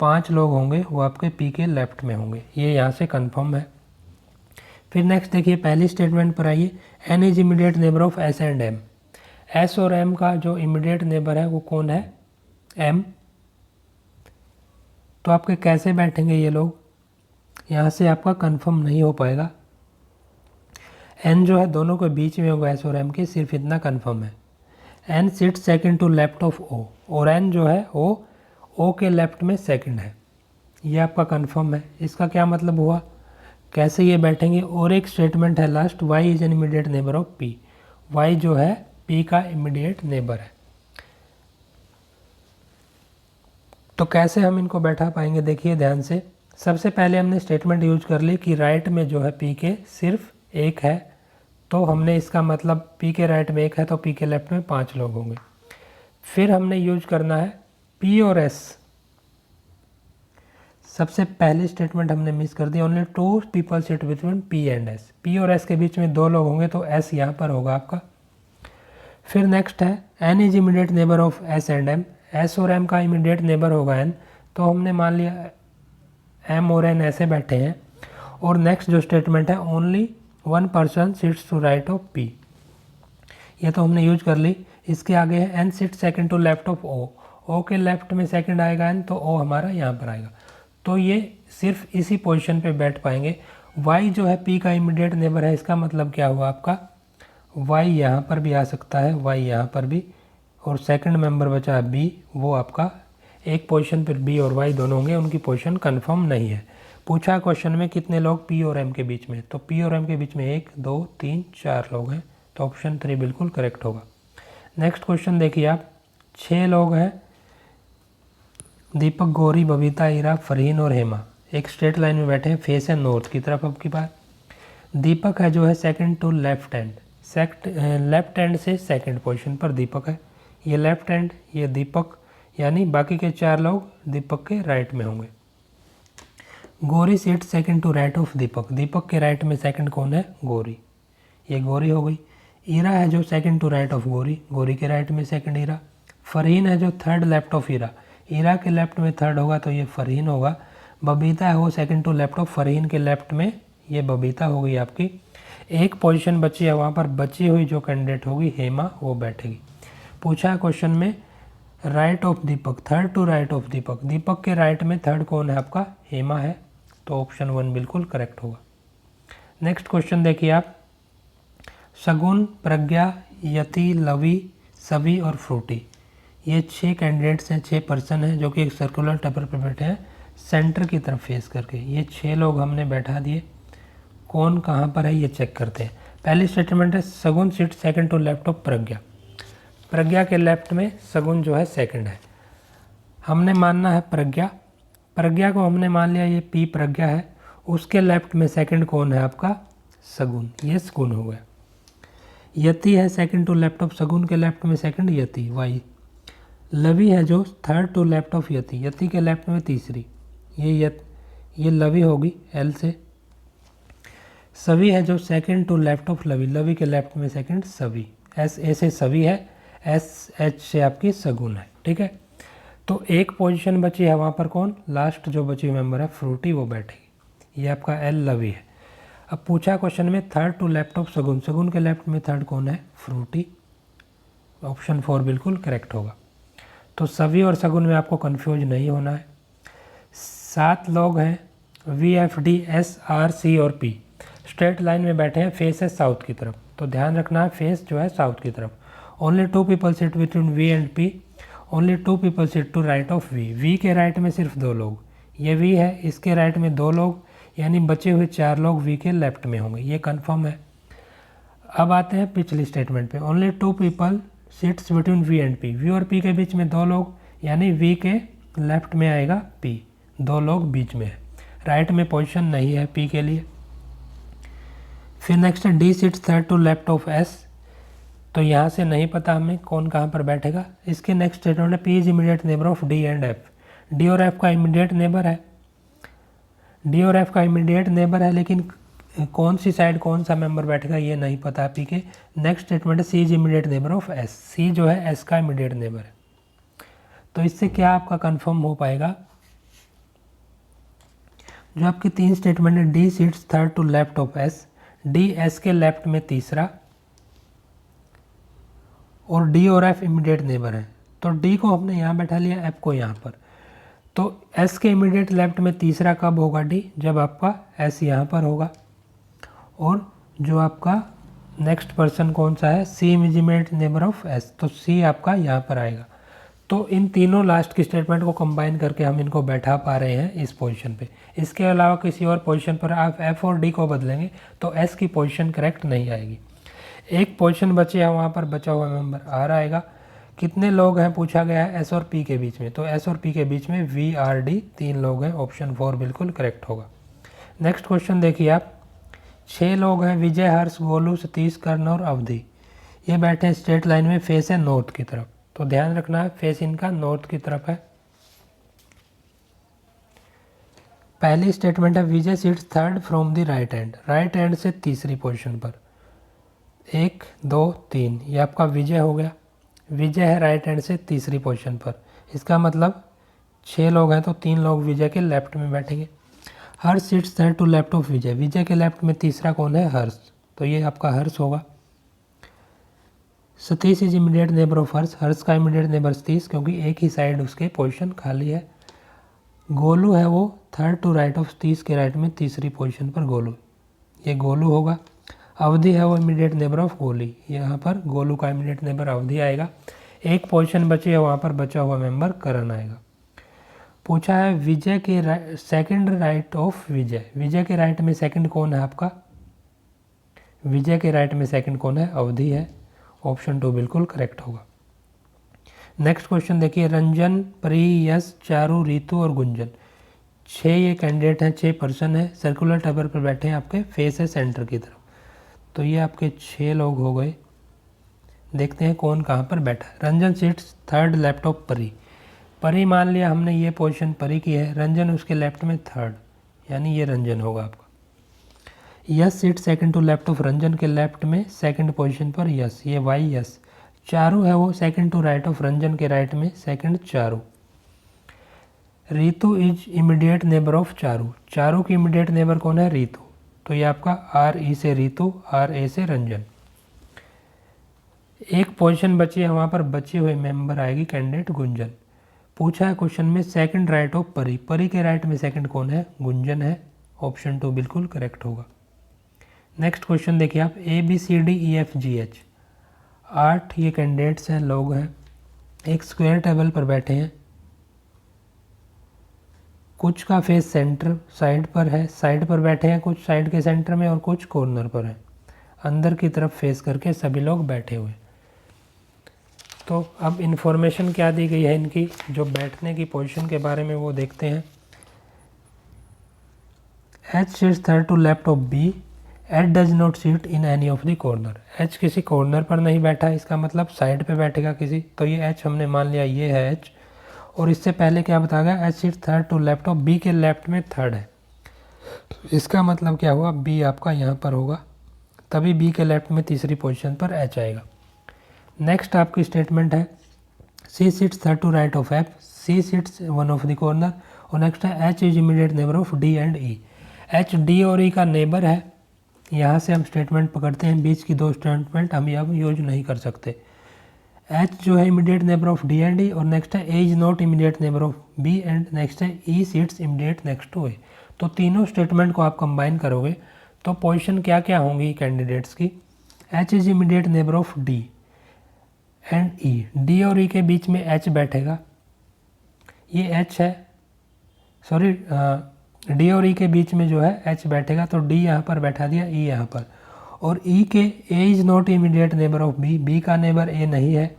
5 लोग होंगे वो आपके पी के लेफ्ट में होंगे, ये यहाँ से कंफर्म है। फिर नेक्स्ट देखिए पहली स्टेटमेंट पर आइए, N is immediate neighbour of S and M, S और एम का जो इमीडिएट नेबर है वो कौन है, एम। तो आपके कैसे बैठेंगे ये लोग, यहाँ से आपका कंफर्म नहीं हो पाएगा। एन जो है दोनों के बीच में होगा एस और एम के, सिर्फ इतना कंफर्म है। N sit second to left of O, और एन जो है ओ के लेफ्ट में सेकंड है, ये आपका कंफर्म है। इसका क्या मतलब हुआ, कैसे ये बैठेंगे। और एक स्टेटमेंट है last, Y is an immediate neighbour of P, Y जो है पी का इमीडिएट नेबर है। तो कैसे हम इनको बैठा पाएंगे, देखिए ध्यान से। सबसे पहले हमने स्टेटमेंट यूज कर ली कि राइट में जो है पी के सिर्फ एक है, तो हमने इसका मतलब पी के राइट में एक है तो पी के लेफ्ट में 5 लोग होंगे। फिर हमने यूज करना है पी और एस, सबसे पहली स्टेटमेंट हमने मिस कर दी, only 2 people sit between P and S, P और एस के बीच में 2 लोग होंगे तो एस यहाँ पर होगा आपका। फिर नेक्स्ट है N is immediate neighbour of S and M, S और एम का इमीडिएट नेबर होगा एन, तो हमने मान लिया एम और एन ऐसे बैठे हैं। और नेक्स्ट जो स्टेटमेंट है only 1 person sits to right of P, ये तो हमने यूज कर ली। इसके आगे है N sit second to left of O के लेफ्ट में सेकंड आएगा एन, तो ओ हमारा यहाँ पर आएगा, तो ये सिर्फ इसी पोजीशन पे बैठ पाएंगे। वाई जो है पी का इमीडिएट नेबर है, इसका मतलब क्या हुआ आपका, वाई यहाँ पर भी आ सकता है, वाई यहाँ पर भी, और सेकंड मेंबर बचा बी, वो आपका एक पोजीशन पर बी और वाई दोनों होंगे, उनकी पोजीशन कंफर्म नहीं है। पूछा क्वेश्चन में कितने लोग पी और एम के बीच में, तो पी और एम के बीच में 1 2 3 4 लोग हैं, तो ऑप्शन 3 बिल्कुल करेक्ट होगा। नेक्स्ट क्वेश्चन देखिए आप, 6 लोग हैं, दीपक, गौरी, बबीता, ईरा, फरहीन और हेमा एक स्ट्रेट लाइन में बैठे हैं, फेस है नॉर्थ की तरफ। अब की बार दीपक है जो है second to left hand, left hand से सेकंड पोजीशन पर दीपक है, ये लेफ्ट हैंड, ये दीपक, यानी बाकी के 4 लोग दीपक के राइट में होंगे। Gauri seat second to right of Deepak, Deepak के राइट में सेकंड कौन है, गौरी, ये गौरी हो गई। ईरा है जो second to right of Gauri, Gauri के राइट में सेकंड ईरा। फरहीन है जो third left of Ira, Ira के लेफ्ट में थर्ड होगा तो ये फरहीन होगा। बबीता है वो second to left of Farheen के लेफ्ट में, ये बबीता हो गई आपकी। एक पोजीशन बची है, वहाँ पर बची हुई जो कैंडिडेट होगी हेमा, वो बैठेगी। पूछा है क्वेश्चन में right of Deepak, third to right of Deepak, Deepak के राइट में थर्ड कौन है आपका, हेमा है, तो ऑप्शन 1 बिल्कुल करेक्ट होगा। नेक्स्ट क्वेश्चन देखिए आप, शगुन, प्रज्ञा, यति, लवी, सभी और फ्रूटी, ये 6 कैंडिडेट्स हैं, 6 पर्सन हैं जो कि एक सर्कुलर टेबल पर बैठे हैं सेंटर की तरफ फेस करके। ये 6 लोग हमने बैठा दिए, कौन कहाँ पर है ये चेक करते हैं। पहली स्टेटमेंट है Shagun sit second to left of Pragya, Pragya के लेफ्ट में शगुन जो है सेकंड है, हमने मानना है प्रज्ञा, प्रज्ञा को हमने मान लिया ये पी प्रज्ञा है, उसके लेफ्ट में सेकंड कौन है आपका, शगुन, ये शगुन हो गया। यति है सेकंड टू लेफ्ट ऑफ शगुन के लेफ्ट में सेकंड यति, वाई। लवी है जो थर्ड टू लेफ्ट ऑफ यति, यति के लेफ्ट में तीसरी, ये लवी होगी एल से। सवी है जो second to left of Lovi, Lovi के लेफ्ट में सेकंड सवी, एस ए से सवी है, एस एच से आपकी शगुन है, ठीक है। तो एक पोजीशन बची है, वहाँ पर कौन, लास्ट जो बची मेंबर है फ्रूटी, वो बैठेगी, ये आपका एल लवी है। अब पूछा क्वेश्चन में थर्ड टू लेफ्ट ऑफ शगुन, शगुन के लेफ्ट में थर्ड कौन है, फ्रूटी, ऑप्शन 4 बिल्कुल करेक्ट होगा। तो सभी और शगुन में आपको कंफ्यूज नहीं होना है। 7 लोग हैं, V F D S R C और पी स्ट्रेट लाइन में बैठे हैं, फेस है साउथ की तरफ, तो ध्यान रखना है फेस जो है साउथ की तरफ। Only 2 people sit between V and P, only 2 people sit to right of V, V के राइट में सिर्फ 2 लोग, ये वी है, इसके राइट में 2 लोग, यानी बचे हुए 4 लोग वी के लेफ्ट में होंगे, ये कंफर्म है। अब आते हैं पिछली स्टेटमेंट पे, only 2 people sits between V and P, V और पी के बीच में 2 लोग, यानी वी के लेफ्ट में आएगा पी, 2 लोग बीच में है, राइट में पोजीशन नहीं है पी के लिए। फिर नेक्स्ट है D sits third to left of S, तो यहाँ से नहीं पता हमें कौन कहाँ पर बैठेगा। इसके नेक्स्ट स्टेटमेंट है P is immediate neighbour of D and F, D और एफ का इमीडिएट नेबर है, डी और एफ का इमीडिएट नेबर है, लेकिन कौन सी साइड कौन सा मेंबर बैठेगा ये नहीं पता पी के। नेक्स्ट स्टेटमेंट है C is immediate neighbour of S, C जो है एस का इमीडिएट नेबर है। तो इससे क्या आपका कंफर्म हो पाएगा, जो आपकी 3 स्टेटमेंट है D sits third to left of S, D S के लेफ्ट में तीसरा, और डी और एफ इमीडिएट नेबर हैं, तो डी को हमने यहाँ बैठा लिया, एफ को यहाँ पर। तो एस के इमीडिएट लेफ्ट में तीसरा कब होगा डी, जब आपका एस यहाँ पर होगा। और जो आपका नेक्स्ट पर्सन कौन सा है, सी इमीडिएट नेबर ऑफ एस, तो सी आपका यहाँ पर आएगा। तो इन तीनों लास्ट की स्टेटमेंट को कंबाइन करके हम इनको बैठा पा रहे हैं इस पोजीशन पे। इसके अलावा किसी और पोजीशन पर आप एफ और डी को बदलेंगे तो एस की पोजीशन करेक्ट नहीं आएगी। एक पोजीशन बची है, वहाँ पर बचा हुआ मेंबर आर आएगा। कितने लोग हैं पूछा गया है, एस और पी के बीच में, तो एस और पी के बीच में वी आर डी 3 लोग हैं, ऑप्शन 4 बिल्कुल करेक्ट होगा। नेक्स्ट क्वेश्चन देखिए आप, 6 लोग हैं, विजय, हर्ष, गोलू, सतीश, कर्ण और अवधि। ये बैठे हैं स्ट्रेट लाइन में, फेस है नॉर्थ की तरफ, तो ध्यान रखना है फेस इनका नॉर्थ की तरफ है। पहली स्टेटमेंट है Vijay seats third from the right hand, right hand से तीसरी पोजीशन पर। 1 2 3, ये आपका विजय हो गया। विजय है राइट हैंड से तीसरी पोजीशन पर, इसका मतलब 6 लोग हैं तो 3 लोग विजय के लेफ्ट में बैठेंगे। Harsh seats third to left of Vijay, Vijay के लेफ्ट में तीसरा कौन है, हर्ष, तो ये आपका हर्ष होगा। Satish is immediate neighbour of Harsh, Harsh का इमीडिएट नेबर सतीश, क्योंकि एक ही साइड उसके पोजीशन खाली है। गोलू है वो third to right of Satish के राइट में तीसरी पोजीशन पर गोलू, ये गोलू होगा। अवधि है वो इमीडिएट नेबर ऑफ गोली, यहाँ पर गोलू का इमीडिएट नेबर अवधि आएगा। एक पोजीशन बची है, वहाँ पर बचा हुआ मेंबर करण आएगा। पूछा है विजय के second right of Vijay, Vijay के राइट में सेकंड कौन है आपका, विजय के राइट में सेकंड कौन है, अवधि है, ऑप्शन 2 बिल्कुल करेक्ट होगा। नेक्स्ट क्वेश्चन देखिए, रंजन, प्री, यश, चारू, रीतू और गुंजन, 6 ये कैंडिडेट हैं, 6 पर्सन है, सर्कुलर टेबल पर बैठे हैं, आपके फेस है सेंटर की तरफ, तो ये आपके 6 लोग हो गए। देखते हैं कौन कहाँ पर बैठा है। Ranjan seats third left of परी, परी मान लिया हमने ये पोजीशन परी की है, रंजन उसके लेफ्ट में थर्ड, यानी ये रंजन होगा आपका। Yash seat second to left of Ranjan के लेफ्ट में सेकंड पोजीशन पर यस, ये वाई यस। चारू है वो second to right of Ranjan के राइट में second Charu. Ritu is immediate neighbour of Charu, Charu की इमीडिएट नेबर कौन है, रीतू, तो ये आपका आर ई से रीतू, आर ए से रंजन। एक पोजीशन बची है, वहाँ पर बचे हुए मेंबर आएगी कैंडिडेट गुंजन। पूछा है क्वेश्चन में सेकंड राइट ऑफ परी, परी के राइट में सेकंड कौन है, गुंजन है, ऑप्शन 2 बिल्कुल करेक्ट होगा। नेक्स्ट क्वेश्चन देखिए आप, A B C D E F G H, 8 ये कैंडिडेट्स हैं, लोग हैं, एक स्क्वायर टेबल पर बैठे हैं। कुछ का फेस सेंटर साइड पर है, साइड पर बैठे हैं, कुछ साइड के सेंटर में और कुछ कॉर्नर पर है, अंदर की तरफ फेस करके सभी लोग बैठे हुए। तो अब इन्फॉर्मेशन क्या दी गई है इनकी, जो बैठने की पोजीशन के बारे में वो देखते हैं। H seats third to left of B, H does not seat in any of the corner, H किसी कॉर्नर पर नहीं बैठा, इसका मतलब साइड पे बैठेगा किसी, तो ये एच हमने मान लिया ये है एच। और इससे पहले क्या बताया गया, H seat third to left of B के लेफ्ट में थर्ड है, इसका मतलब क्या हुआ, बी आपका यहाँ पर होगा, तभी बी के लेफ्ट में तीसरी पोजीशन पर एच आएगा। नेक्स्ट आपकी स्टेटमेंट है C seats third to right of F, C seats one of the corner. और नेक्स्ट है H is immediate neighbour of D and E, H D और ई का नेबर है। यहाँ से हम स्टेटमेंट पकड़ते हैं, बीच की 2 स्टेटमेंट हम अब यूज नहीं कर सकते। एच जो है immediate neighbour of D and E, और नेक्स्ट है A is not immediate neighbour of B, and next है E seats immediate next to A. तो तीनों स्टेटमेंट को आप कंबाइन करोगे तो पोजीशन क्या क्या होंगी कैंडिडेट्स की, H is immediate neighbour of D and E, D और ई के बीच में एच बैठेगा, ये एच है, सॉरी डी और ई के बीच में जो है एच बैठेगा, तो डी यहाँ पर बैठा दिया, ई यहाँ पर। और ई के A is not immediate neighbour of B, B का नेबर ए नहीं है।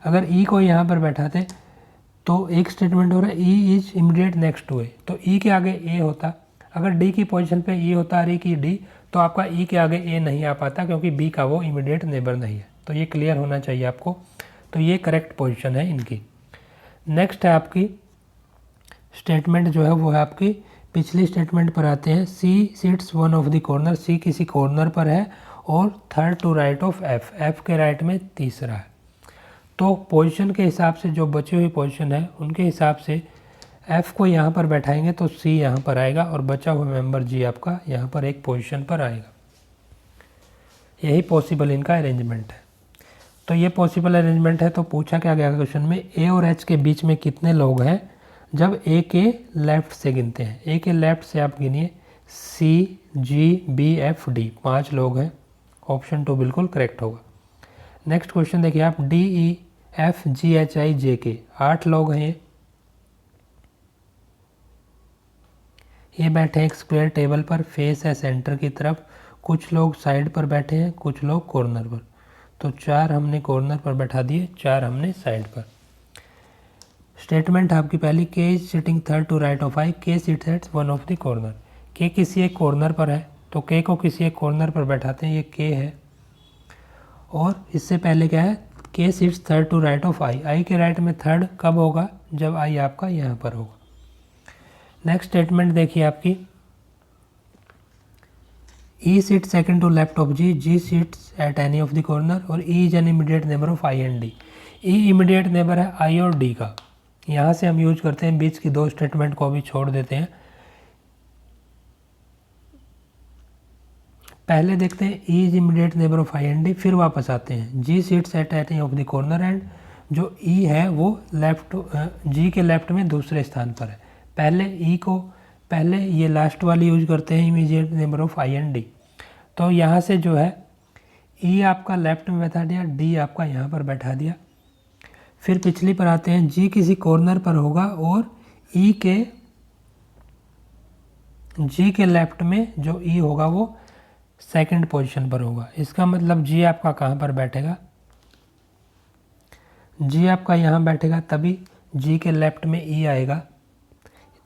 अगर ई को यहाँ पर बैठाते तो एक स्टेटमेंट हो रहा है E is immediate next to A, तो ई के आगे ए होता। अगर डी की पोजीशन पे ई होता और ई की डी, तो आपका ई के आगे ए नहीं आ पाता, क्योंकि बी का वो इमीडिएट नेबर नहीं है। तो ये क्लियर होना चाहिए आपको। तो ये करेक्ट पोजीशन है इनकी। नेक्स्ट है आपकी स्टेटमेंट जो है वो है आपकी पिछली स्टेटमेंट पर आते हैं, C seats one of the corner, C किसी कॉर्नर पर है और third to right of F, F के राइट में तीसरा है। तो पोजीशन के हिसाब से जो बची हुई पोजीशन है उनके हिसाब से एफ को यहाँ पर बैठाएंगे तो सी यहाँ पर आएगा और बचा हुआ मेंबर जी आपका यहाँ पर एक पोजीशन पर आएगा। यही पॉसिबल इनका अरेंजमेंट है। तो ये पॉसिबल अरेंजमेंट है। तो पूछा क्या गया क्वेश्चन में, ए और एच के बीच में कितने लोग हैं जब ए के लेफ़्ट से गिनते हैं। ए के लेफ़्ट से आप गिनिए, सी जी बी एफ डी, 5 लोग हैं। ऑप्शन 2 बिल्कुल करेक्ट होगा। नेक्स्ट क्वेश्चन देखिए आप, D E F G H I J K, 8 लोग हैं। ये बैठे हैं एक स्क्वायर टेबल पर, फेस है सेंटर की तरफ। कुछ लोग साइड पर बैठे हैं, कुछ लोग कॉर्नर पर। तो 4 हमने कॉर्नर पर बैठा दिए, 4 हमने साइड पर। स्टेटमेंट आपकी पहली, K is sitting third to right of I, K sits at one of the corner. K किसी एक कॉर्नर पर है, तो के को किसी एक कॉर्नर पर बैठाते हैं, ये के है। और इससे पहले क्या है, K sits third to right of I, I के राइट में थर्ड कब होगा, जब आई आपका यहाँ पर होगा। नेक्स्ट स्टेटमेंट देखिए आपकी, E seat second to left of G, G seats at any of the corner, और E is an immediate neighbour of I and D. E immediate neighbour है आई और डी का। यहाँ से हम यूज करते हैं, बीच की 2 स्टेटमेंट को अभी छोड़ देते हैं। पहले देखते हैं E is immediate neighbour of I and D, फिर वापस आते हैं G seats at any of the corner, and जो ई है वो लेफ्ट जी के लेफ्ट में दूसरे स्थान पर है। पहले ई को, पहले ये लास्ट वाली यूज करते हैं, immediate neighbour of I and D. तो यहाँ से जो है ई आपका लेफ्ट में बैठा दिया, डी आपका यहाँ पर बैठा दिया। फिर पिछली पर आते हैं, जी किसी कॉर्नर पर होगा और ई के, जी के लेफ्ट में जो ई होगा वो सेकंड पोजीशन पर होगा। इसका मतलब जी आपका कहाँ पर बैठेगा, जी आपका यहाँ बैठेगा, तभी जी के लेफ्ट में ई आएगा।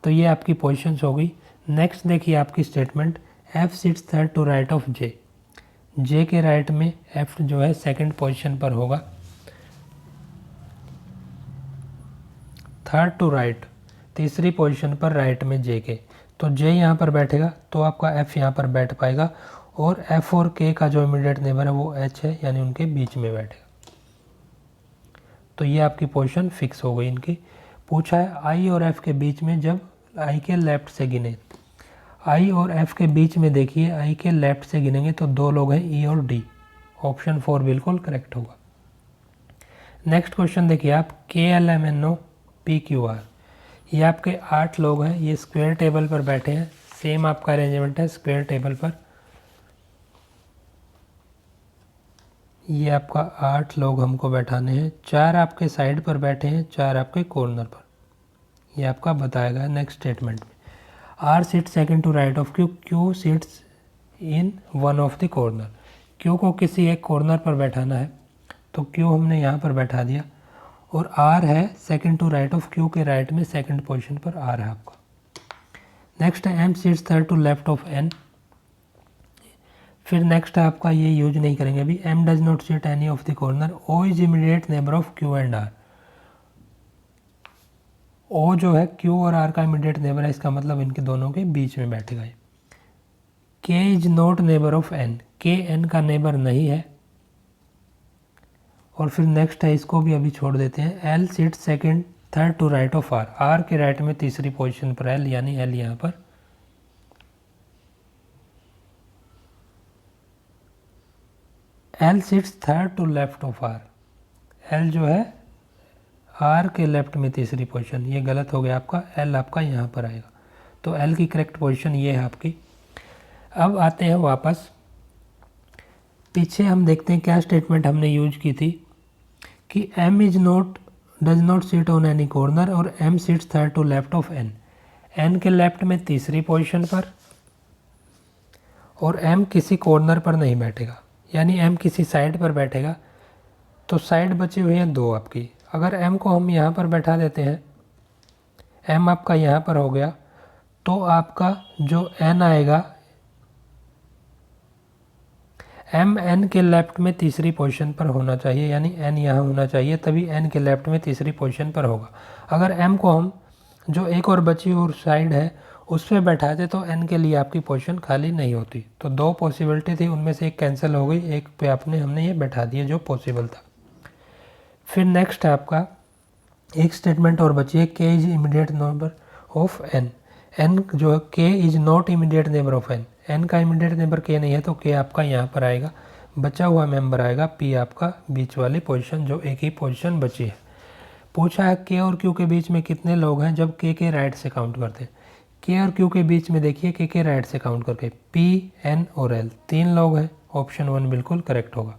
तो ये आपकी पोजीशंस हो गई। नेक्स्ट देखिए आपकी statement, F sits third to right of J, J के राइट में एफ जो है सेकंड पोजीशन पर होगा। थर्ड टू राइट, तीसरी पोजीशन पर राइट में जे के, तो जे यहाँ पर बैठेगा तो आपका एफ यहाँ पर बैठ पाएगा, और एफ और के का जो इमीडिएट नेबर है वो एच है, यानी उनके बीच में बैठेगा। तो ये आपकी पोजीशन फिक्स हो गई इनकी। पूछा है आई और एफ के बीच में, जब आई के लेफ्ट से गिने। आई और एफ के बीच में देखिए, आई के लेफ्ट से गिनेंगे तो 2 लोग हैं, ई और डी। ऑप्शन 4 बिल्कुल करेक्ट होगा। नेक्स्ट क्वेश्चन देखिए आप, K L M N O P Q R, ये आपके 8 लोग हैं। ये स्क्वायर टेबल पर बैठे हैं, सेम आपका अरेंजमेंट है स्क्वायर टेबल पर। ये आपका 8 लोग हमको बैठाने हैं, 4 आपके साइड पर बैठे हैं, 4 आपके कॉर्नर पर। ये आपका बताएगा नेक्स्ट स्टेटमेंट में। R seat second to right of Q, Q seats in one of the corner. Q को किसी एक कॉर्नर पर बैठाना है, तो क्यू हमने यहाँ पर बैठा दिया, और आर है second to right of Q के राइट में सेकंड पोजीशन पर आर है आपका। नेक्स्ट है M seats third to left of N. फिर नेक्स्ट है आपका, ये यूज नहीं करेंगे अभी, M does not seat any of the corner, O is immediate neighbour of Q and R. O जो है क्यू और आर का इमीडिएट नेबर है, इसका मतलब इनके दोनों के बीच में बैठेगा। K is not neighbour of N, K N का नेबर नहीं है। और फिर नेक्स्ट है, इसको भी अभी छोड़ देते हैं, L seat second third to right of R, R के राइट में तीसरी पोजीशन पर एल, यानी एल यहाँ पर। L seats third to left of R, L जो है आर के लेफ्ट में तीसरी पोजीशन, ये गलत हो गया आपका, एल आपका यहाँ पर आएगा। तो एल की करेक्ट पोजीशन ये है आपकी। अब आते हैं वापस पीछे, हम देखते हैं क्या स्टेटमेंट हमने यूज की थी कि M is not does not seat on any corner, और M seats third to left of N, N के लेफ्ट में तीसरी पोजीशन पर, और एम किसी कॉर्नर पर नहीं बैठेगा, यानी एम किसी साइड पर बैठेगा। तो साइड बची हुई हैं 2 आपकी। अगर m को हम यहाँ पर बैठा देते हैं, m आपका यहाँ पर हो गया, तो आपका जो n आएगा, m n के लेफ्ट में तीसरी पोजीशन पर होना चाहिए, यानी n यहाँ होना चाहिए, तभी n के लेफ्ट में तीसरी पोजीशन पर होगा। अगर m को हम जो एक और बची और साइड है उस पर बैठा दे तो n के लिए आपकी पोजीशन खाली नहीं होती। तो 2 पॉसिबिलिटी थी, उनमें से एक कैंसिल हो गई, एक पे आपने हमने ये बैठा दिया जो पॉसिबल था। फिर नेक्स्ट है आपका, एक स्टेटमेंट और बची है, K is immediate neighbour of N, N जो है K is not immediate neighbour of N, N का इमीडिएट नेबर के नहीं है, तो के आपका यहाँ पर आएगा। बचा हुआ मेंबर आएगा पी आपका बीच वाली पोजीशन, जो एक ही पोजीशन बची है। पूछा है के और क्यू के बीच में कितने लोग हैं जब के राइट से काउंट करते हैं। के और क्यू के बीच में देखिए के राइट से काउंट करके पी, एन और एल 3 लोग हैं, ऑप्शन 1 बिल्कुल करेक्ट होगा।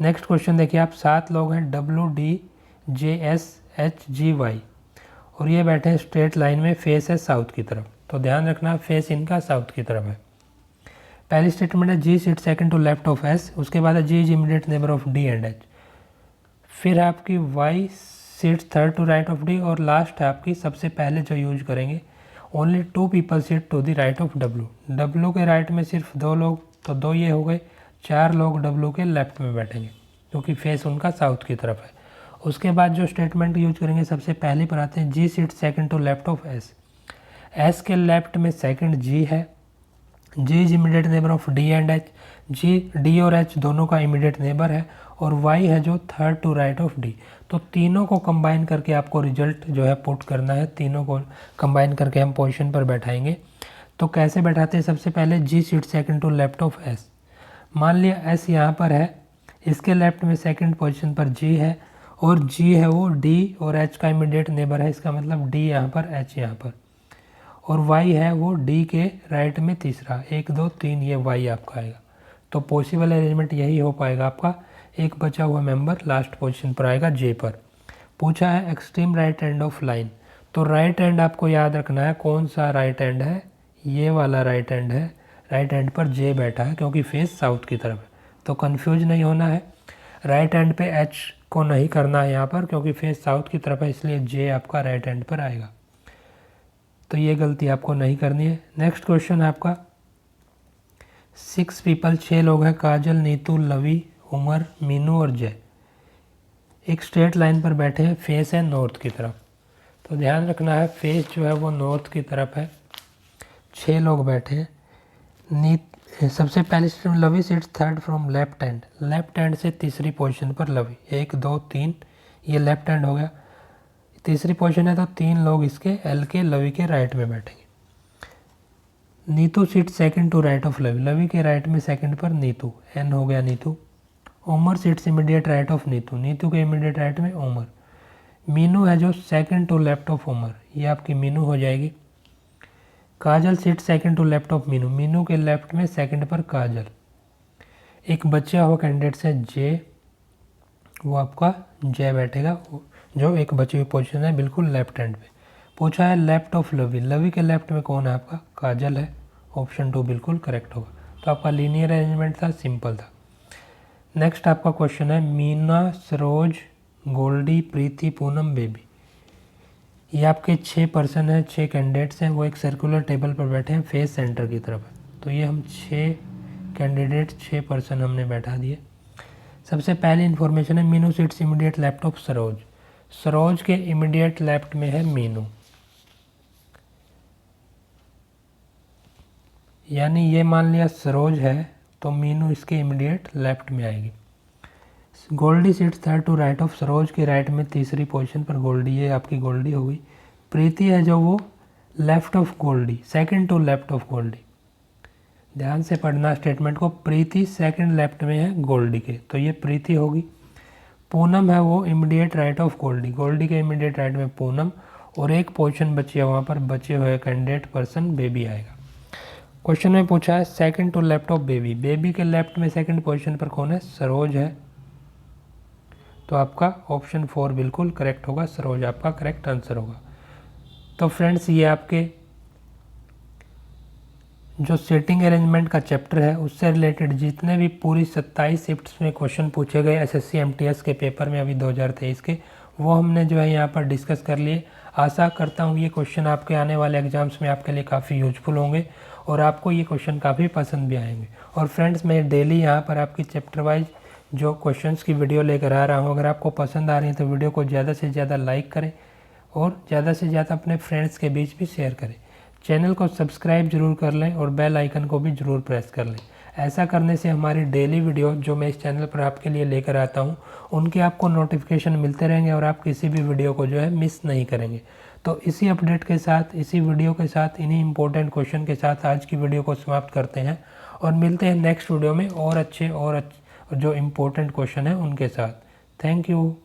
नेक्स्ट क्वेश्चन देखिए आप, 7 लोग हैं डब्ल्यू, डी, जे, एस, एच, जी, वाई और ये बैठे हैं स्ट्रेट लाइन में, फेस है साउथ की तरफ। तो ध्यान रखना फेस इनका साउथ की तरफ है। पहली स्टेटमेंट है G sit second to left of S, उसके बाद है G is immediate neighbour of D and H, फिर है आपकी Y seats third to right of D और लास्ट है आपकी सबसे पहले जो यूज करेंगे only 2 people seat to the right of W. W के राइट में सिर्फ 2 लोग, तो 2 ये हो गए, 4 लोग डब्ल्यू के लेफ्ट में बैठेंगे क्योंकि फेस उनका साउथ की तरफ है। उसके बाद जो स्टेटमेंट यूज करेंगे सबसे पहले पर आते हैं G seat second to left of S. S के लेफ्ट में सेकंड जी है, G is immediate neighbour of D and H, G D और एच दोनों का इमीडिएट नेबर है और वाई है जो third to right of D. तो तीनों को कंबाइन करके आपको रिजल्ट जो है पुट करना है, तीनों को कंबाइन करके हम पोजीशन पर बैठाएंगे। तो कैसे बैठाते हैं, सबसे पहले G seat second to left of S. मान लिया एस यहाँ पर है, इसके लेफ्ट में सेकंड पोजीशन पर जी है और जी है वो डी और एच का इमीडिएट नेबर है, इसका मतलब डी यहाँ पर, एच यहाँ पर, और वाई है वो डी के राइट में तीसरा, 1 2 3 ये वाई आपका आएगा। तो पॉसिबल अरेंजमेंट यही हो पाएगा आपका, एक बचा हुआ मेंबर लास्ट पोजीशन पर आएगा जे पर। पूछा है extreme right and of line, तो राइट एंड आपको याद रखना है कौन सा राइट एंड है, ये वाला राइट एंड है, राइट एंड पर जे बैठा है क्योंकि फेस साउथ की तरफ है, तो कंफ्यूज नहीं होना है। राइट एंड पे एच को नहीं करना है यहाँ पर क्योंकि फेस साउथ की तरफ है, इसलिए जे आपका राइट एंड पर आएगा, तो ये गलती आपको नहीं करनी है। नेक्स्ट क्वेश्चन है आपका 6 पीपल 6 लोग हैं, काजल, नीतू, लवी, उमर, मीनू और जय एक स्ट्रेट लाइन पर बैठे हैं, फेस है नॉर्थ की तरफ। तो ध्यान रखना है फेस जो है वो नॉर्थ की तरफ है, 6 लोग बैठे हैं। सबसे पहले statement Lavi sits third from left hand, left hand से तीसरी पोजीशन पर लवी, 1 2 3 ये लेफ्ट हैंड हो गया, तीसरी पोजीशन है तो 3 लोग इसके एल के लवी के राइट में बैठेंगे। Neetu seat second to right of Lovi, Lovi के राइट में सेकंड पर नीतू, एन हो गया Neetu. Umar seats immediate right of Neetu, Neetu के इमीडिएट राइट में उमर। मीनू है जो second to left of Umar, ये आपकी मीनू हो जाएगी। Kajal seat second to left of Meenu, Meenu के लेफ्ट में सेकंड पर काजल। एक बचा हुआ कैंडिडेट से जे, वो आपका जय बैठेगा, जो एक बची हुई पोजीशन है बिल्कुल लेफ्ट हैंड पे। पूछा है लेफ्ट ऑफ लवी, लवी के लेफ्ट में कौन है आपका, काजल है, ऑप्शन 2 बिल्कुल करेक्ट होगा। तो आपका लीनियर अरेंजमेंट था, सिंपल था। नेक्स्ट आपका क्वेश्चन है मीना, सरोज, गोल्डी, प्रीति, पूनम, बेबी। ये आपके 6 पर्सन हैं, 6 कैंडिडेट्स हैं, वो एक सर्कुलर टेबल पर बैठे हैं, फेस सेंटर की तरफ है। तो ये हम 6 कैंडिडेट 6 पर्सन हमने बैठा दिए। सबसे पहली इन्फॉर्मेशन है Meenu seats immediate left of Saroj, Saroj के इमीडिएट लेफ्ट में है मीनू, यानी ये मान लिया सरोज है तो मीनू इसके इमीडिएट लेफ्ट में आएगी। Goldy seats third to right of Saroj के राइट में तीसरी पोजीशन पर गोल्डी, ये आपकी गोल्डी हो गई। प्रीति है जो वो left of Goldy, second to left of Goldy, ध्यान से पढ़ना स्टेटमेंट को, प्रीति सेकंड लेफ्ट में है गोल्डी के, तो ये प्रीति होगी। पूनम है वो immediate right of Goldy, Goldy के इमीडिएट राइट में पूनम, और एक पोजीशन बची है वहाँ पर, बचे हुए कैंडिडेट पर्सन बेबी आएगा। क्वेश्चन में पूछा है second to left of Baby, Baby के लेफ्ट में सेकंड पोजीशन पर कौन है, सरोज है, तो आपका ऑप्शन 4 बिल्कुल करेक्ट होगा, सरोज आपका करेक्ट आंसर होगा। तो फ्रेंड्स ये आपके जो सेटिंग अरेंजमेंट का चैप्टर है उससे रिलेटेड जितने भी पूरी 27 शिफ्ट्स में क्वेश्चन पूछे गए एसएससी एमटीएस के पेपर में अभी 2023 के, वो हमने जो है यहाँ पर डिस्कस कर लिए। आशा करता हूँ ये क्वेश्चन आपके आने वाले एग्जाम्स में आपके लिए काफ़ी यूजफुल होंगे और आपको ये क्वेश्चन काफ़ी पसंद भी आएंगे। और फ्रेंड्स मैं डेली यहाँ पर आपकी चैप्टर वाइज जो क्वेश्चंस की वीडियो लेकर आ रहा हूँ, अगर आपको पसंद आ रही है तो वीडियो को ज़्यादा से ज़्यादा लाइक करें और ज़्यादा से ज़्यादा अपने फ्रेंड्स के बीच भी शेयर करें। चैनल को सब्सक्राइब जरूर कर लें और बेल आइकन को भी ज़रूर प्रेस कर लें। ऐसा करने से हमारी डेली वीडियो जो मैं इस चैनल पर आपके लिए लेकर आता हूँ उनके आपको नोटिफिकेशन मिलते रहेंगे और आप किसी भी वीडियो को जो है मिस नहीं करेंगे। तो इसी अपडेट के साथ, इसी वीडियो के साथ, इन्हीं इंपॉर्टेंट क्वेश्चन के साथ आज की वीडियो को समाप्त करते हैं और मिलते हैं नेक्स्ट वीडियो में और अच्छे जो इम्पोर्टेंट क्वेश्चन है उनके साथ। Thank you.